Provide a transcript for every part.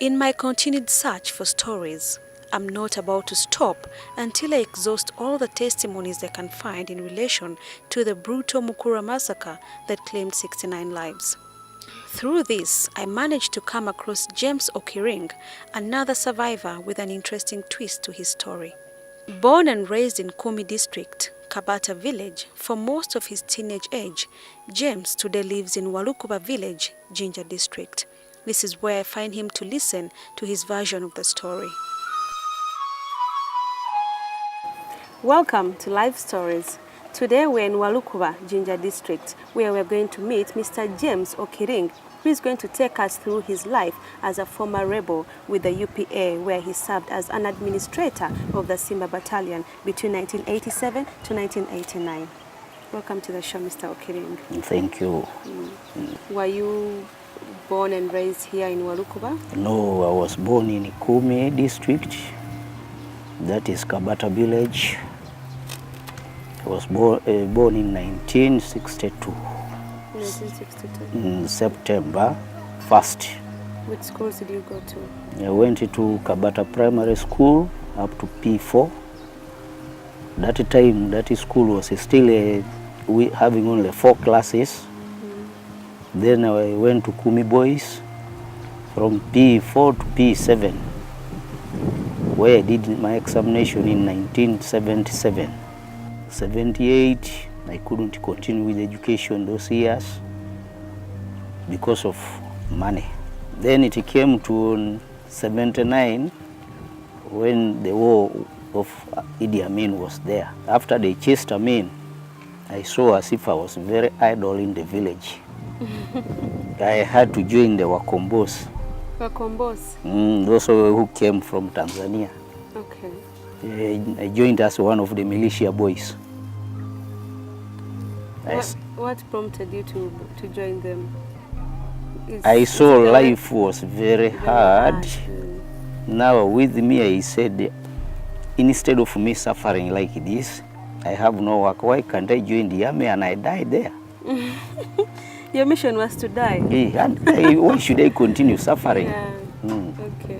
In my continued search for stories, I'm not about to stop until I exhaust all the testimonies I can find in relation to the brutal Mukura massacre that claimed 69 lives. Through this, I managed to come across James OKRING, another survivor with an interesting twist to his story. Born and raised in Kumi district, Kabata village, for most of his teenage age, James today lives in Walukuba village, Jinja district. This is where I find him to listen to his version of the story. Welcome to Life Stories. Today we're in Walukuba, Jinja district, where we're going to meet Mr. James OKRING, who is going to take us through his life as a former rebel with the UPA, where he served as an administrator of the Simba Battalion between 1987 to 1989. Welcome to the show, Mr. OKRING. Thank you. Were you born and raised here in Walukuba? No, I was born in Kumi district. That is Kabata village. I was born in 1962. 1962. In September 1st. Which schools did you go to? I went to Kabata Primary School up to P4. That time, that school was still having only 4 classes. Then I went to Kumi Boys from P4 to P7, where I did my examination in 1977. 78, I couldn't continue with education those years because of money. Then it came to 79 when the war of Idi Amin was there. After they chased Amin, I saw as if I was very idle in the village. I had to join the Wakombos. Wakombos? Those who came from Tanzania. Okay. I joined as one of the militia boys. What prompted you to join them? I saw life was very hard. Now with me, I said, instead of me suffering like this, I have no work. Why can't I join the army and I die there? Your mission was to die? Yeah, and why should I continue suffering? Yeah. Okay.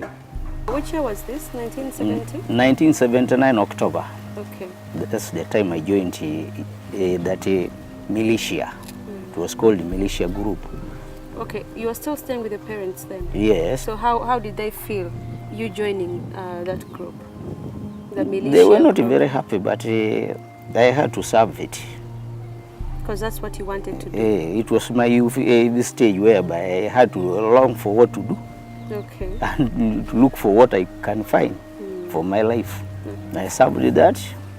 Which year was this? 1970? 1979 October. Okay. That's the time I joined that militia. It was called the militia group. Okay, you were still staying with your parents then? Yes. So how did they feel you joining that group? The militia They were not group? very happy, but I had to serve it. Because that's what you wanted to do? It was my youth stage whereby I had to long for what to do. Okay. And to look for what I can find for my life. I served that.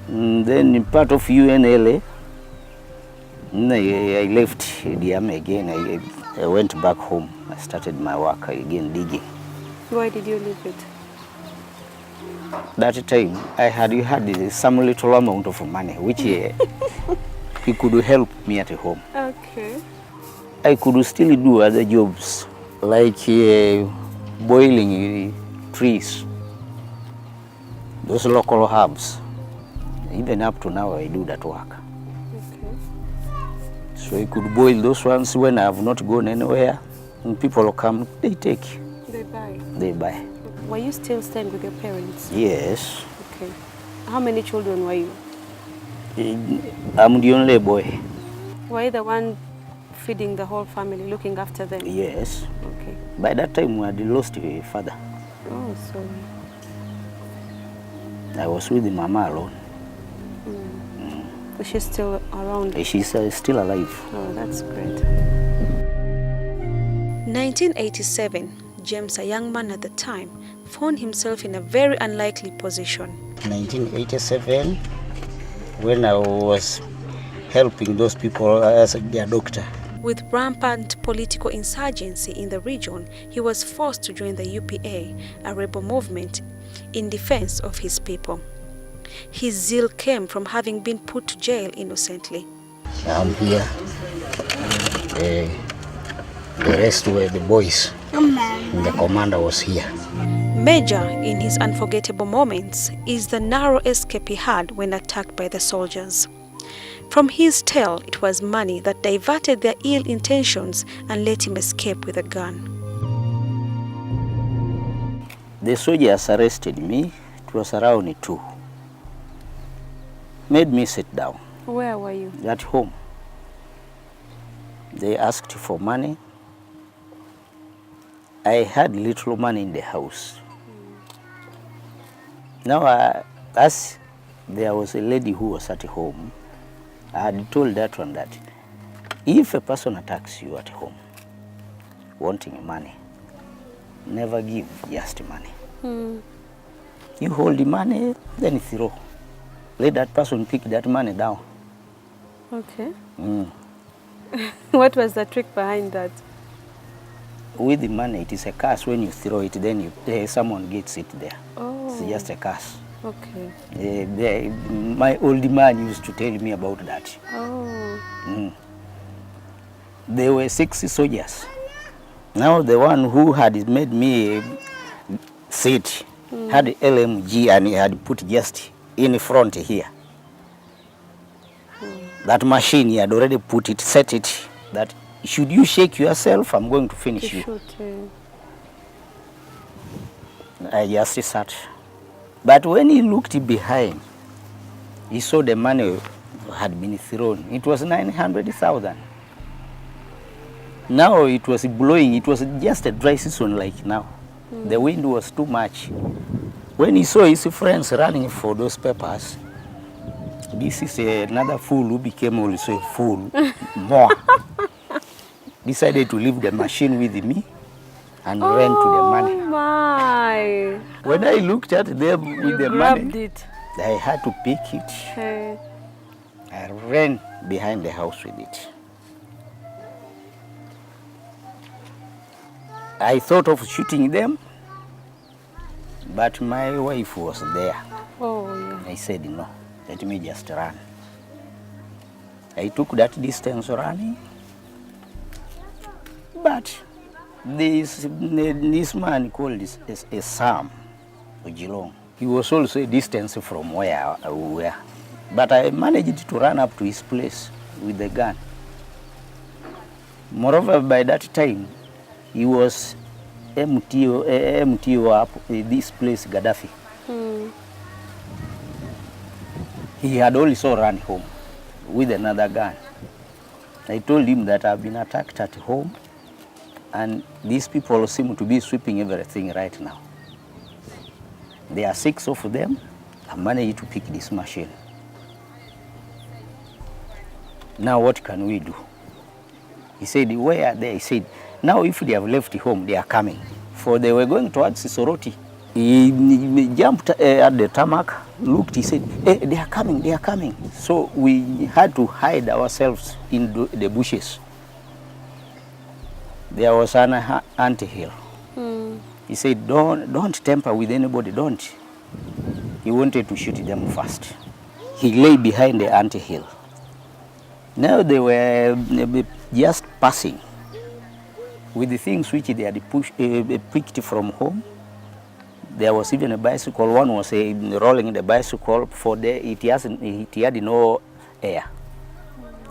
And then in part of UNLA, I left the army again. I went back home. I started my work again, digging. Why did you leave it? That time, I had some little amount of money, which he could help me at home. Okay. I could still do other jobs, like boiling trees, those local herbs. Even up to now, I do that work. Okay. So I could boil those ones when I have not gone anywhere. And people come, they take. They buy? They buy. Were you still staying with your parents? Yes. Okay. How many children were you? I'm the only boy. Were you the one feeding the whole family, looking after them? Yes. Okay. By that time, we had lost a father. Oh, sorry. I was with Mama alone. Is she still around? She's still alive. Oh, that's great. 1987, James, a young man at the time, found himself in a very unlikely position. 1987, when I was helping those people as their doctor. With rampant political insurgency in the region, he was forced to join the UPA, a rebel movement in defense of his people. His zeal came from having been put to jail innocently. I'm here. The rest were the boys. And the commander was here. Major in his unforgettable moments is the narrow escape he had when attacked by the soldiers. From his tale, it was money that diverted their ill intentions and let him escape with a gun. The soldiers arrested me. It was around 2. Made me sit down. Where were you? At home. They asked for money. I had little money in the house. Now, as there was a lady who was at home, I had told that one that if a person attacks you at home, wanting money, never give just money. You hold the money, then throw. Let that person pick that money down. Okay. What was the trick behind that? With the money, it is a curse. When you throw it, then someone gets it there. Oh. It's just a curse. Okay. My old man used to tell me about that. Oh. There were 6 soldiers. Now the one who had made me sit had LMG and he had put just in front here. That machine, he had already put it, set it, that should you shake yourself, I'm going to finish you. Shoot, I just sat. But when he looked behind, he saw the money had been thrown. It was 900,000. Now it was blowing. It was just a dry season like now. The wind was too much. When he saw his friends running for those papers, this is another fool who became also a fool more. Decided to leave the machine with me and ran to the money. Oh my! When I looked at them with the money, it. I had to pick it. Hey. I ran behind the house with it. I thought of shooting them, but my wife was there. Oh yeah. I said, no, let me just run. I took that distance running, but this man called a Sam Ojilong. He was also a distance from where we were. But I managed to run up to his place with the gun. Moreover, by that time, he was MTO up this place, Gaddafi. He had also run home with another gun. I told him that I've been attacked at home and these people seem to be sweeping everything right now. There are 6 of them. I managed to pick this machine. Now what can we do? He said, where are they? He said, now if they have left home, they are coming. For they were going towards Soroti. He jumped at the tarmac, looked, he said, hey, they are coming, they are coming. So we had to hide ourselves in the bushes. There was an anthill. He said, don't tamper with anybody, don't. He wanted to shoot them first. He lay behind the anthill. Now they were just passing with the things which they had picked from home. There was even a bicycle. One was rolling the bicycle. It had no air.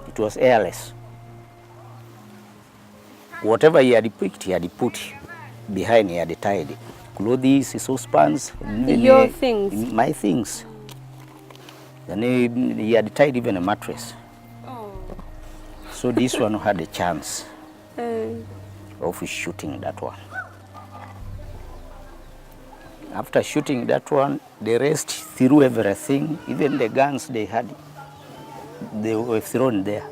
It was airless. Whatever he had picked, he had put behind. He had tied clothes, saucepans. Your things. My things. Then he had tied even a mattress. So this one had a chance of shooting that one. After shooting that one, the rest threw everything, even the guns they had, they were thrown there.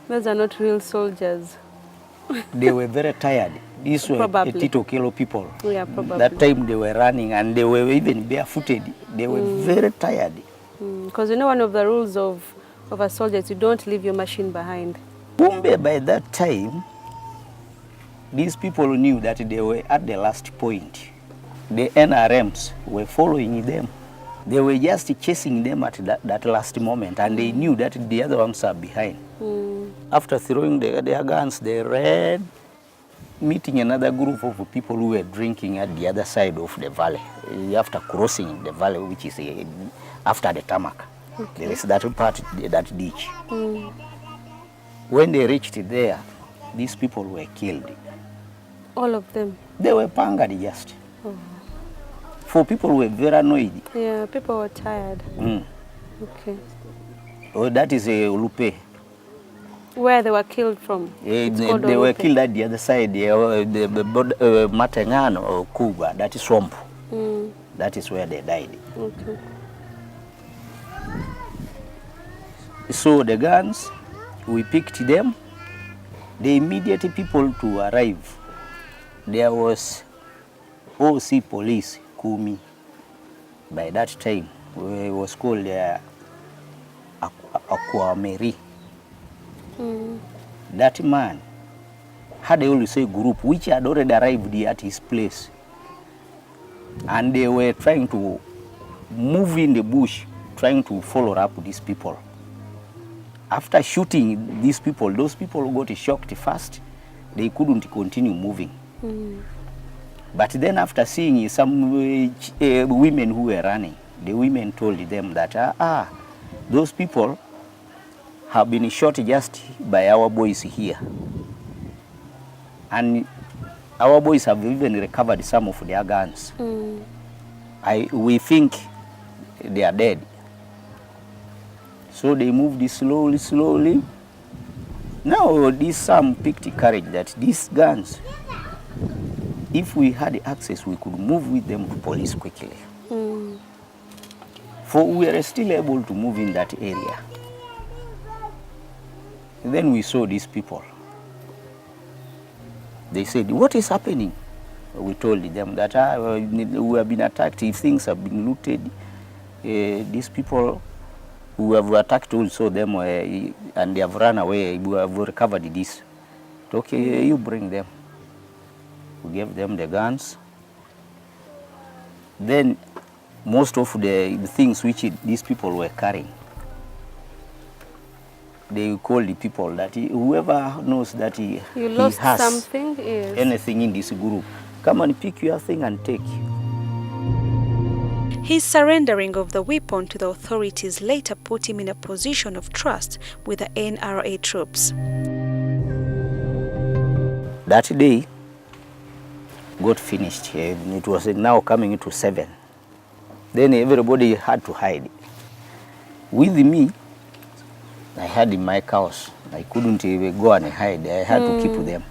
Those are not real soldiers. They were very tired. These were Tito Kilo people. Yeah, probably. That time they were running and they were even barefooted. They were very tired. Because you know one of the rules of a soldier is you don't leave your machine behind. Bumbe, by that time, these people knew that they were at the last point. The NRMs were following them. They were just chasing them at that last moment, and they knew that the other ones are behind. After throwing their guns, they ran, meeting another group of people who were drinking at the other side of the valley, after crossing the valley, which is after the tarmac. Okay. There is that part, that ditch. When they reached there, these people were killed. All of them? They were pangered just. For people who were very annoyed. Yeah, people were tired. Okay. Oh, that is a Ulupe. Where they were killed from? They were killed at the other side, the Matengano or Kuba, that is swamp. That is where they died. Okay. So the guns, we picked them. The immediate people to arrive, there was OC police, Kumi. By that time, it was called Aquameri. That man had always a group which had already arrived at his place. And they were trying to move in the bush, trying to follow up these people. After shooting these people, those people got shocked first. They couldn't continue moving. But then after seeing some women who were running, the women told them that, those people have been shot just by our boys here. And our boys have even recovered some of their guns. We think they are dead. So they moved slowly. Now this Sam picked courage that these guns, if we had access, we could move with them to police quickly. For we were still able to move in that area. And then we saw these people. They said, what is happening? We told them that we have been attacked. If things have been looted, these people who have attacked also them and they have run away, we have recovered this. Okay, you bring them. We gave them the guns. Then most of the things which these people were carrying, they call the people that whoever knows that he lost has something, yes, anything in this group, come and pick your thing and take. His surrendering of the weapon to the authorities later put him in a position of trust with the NRA troops. That day got finished. It was now coming to 7. Then everybody had to hide. With me, I had in my cows. I couldn't even go and hide. I had to keep them.